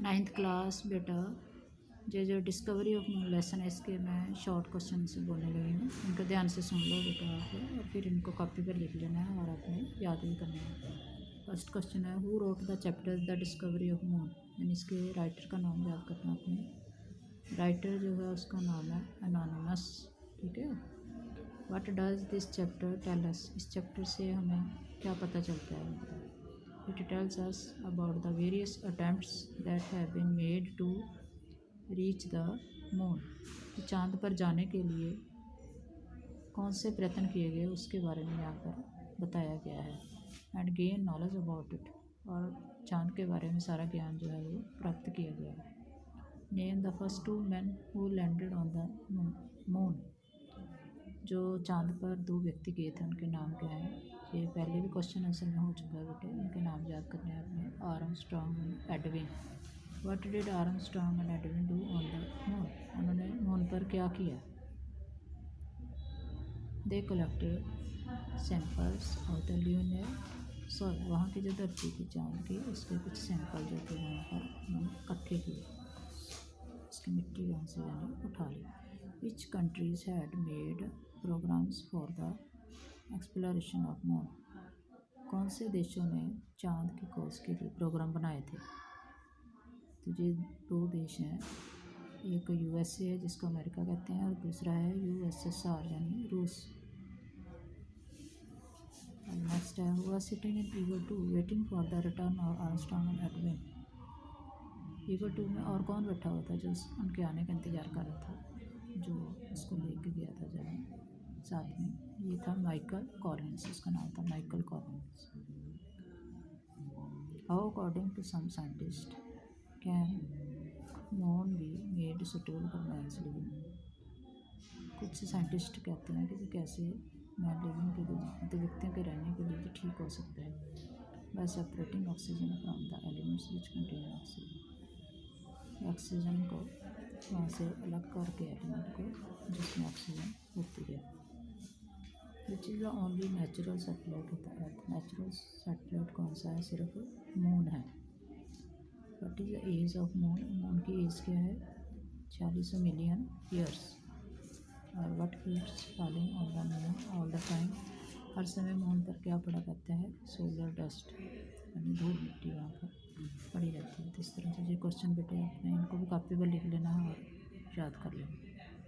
Ninth class बेटा, जो discovery of moon lesson है, इसके मैं शॉर्ट क्वेश्चन से बोलने लगी हूँ, इनको ध्यान से सुन लो बेटा आप, और फिर इनको कॉपी पर लिख लेना है और आपने याद भी करना है। फर्स्ट क्वेश्चन है, who wrote the chapter the discovery of moon, यानी इसके राइटर का नाम याद करना आपने। राइटर जो है उसका नाम है एनोनिमस, ठीक है। What does this chapter tell us, इस चैप्टर से हमें क्या पता चलता है। It tells us about the various attempts that have been made to reach the moon, कि चाँद पर जाने के लिए कौन से प्रयत्न किए गए उसके बारे में यहाँ पर बताया गया है। And gain knowledge about it, और चाँद के बारे में सारा ज्ञान जो है वो प्राप्त किया गया है। Name the first two man who landed on the moon, जो चाँद पर दो व्यक्ति गए थे उनके नाम क्या हैं। ये पहले भी क्वेश्चन आंसर में हो चुका है बेटे, उनके नाम याद करने हैं आपने, Armstrong and Edwin. What did Armstrong and Edwin do on the moon, उन्होंने मून पर क्या किया। They collected samples of the lunar soil, वहाँ की जो धरती थी चाँद की, उसके कुछ सैंपल जो थे वहाँ पर उन्होंने इकट्ठे किए, उसकी मिट्टी वहाँ से यानी उठा ली। Which countries had made programs for the exploration of moon, कौन से देशों ने चाँद की खोज के लिए प्रोग्राम बनाए थे। तो ये दो देश हैं, एक यूएसए है जिसको अमेरिका कहते हैं, और दूसरा है यूएसएसआर यानी रूस। नेक्स्ट है, हुआ sitting in eagle 2 waiting for the return of Armstrong and Edwin. Eagle 2 में और कौन बैठा हुआ था जो उनके आने का इंतज़ार कर रहा था, जो उसको लेके गया था जब साथ में, ये था माइकल कॉलिंस, उसका नाम था Michael Collins. How according to some scientist can moon be made suitable for man's living, कुछ साइंटिस्ट कहते हैं कि कैसे मैन लिविंग के लिए, मतलब व्यक्तियों के रहने के लिए ठीक हो सकता है। Bye separating oxygen from the elements which contain oxygen, oxygen को वहाँ से अलग करके एलिमेंट को जिसमें ऑक्सीजन होती है। Which is the only natural satellite of the earth, natural satellite कौन सा है, सिर्फ मून है। What is the age of moon, moon की एज क्या है, 4600 मिलियन ईयर्स। और what keeps falling on the moon all the time, हर समय मून पर क्या पड़ा करता है, सोलर डस्ट यानी धूल मिट्टी वहाँ पर पड़ी रहती है। तो इस तरह से ये क्वेश्चन बेटे आपने इनको भी कॉपी पर लिख लेना और याद कर लेना।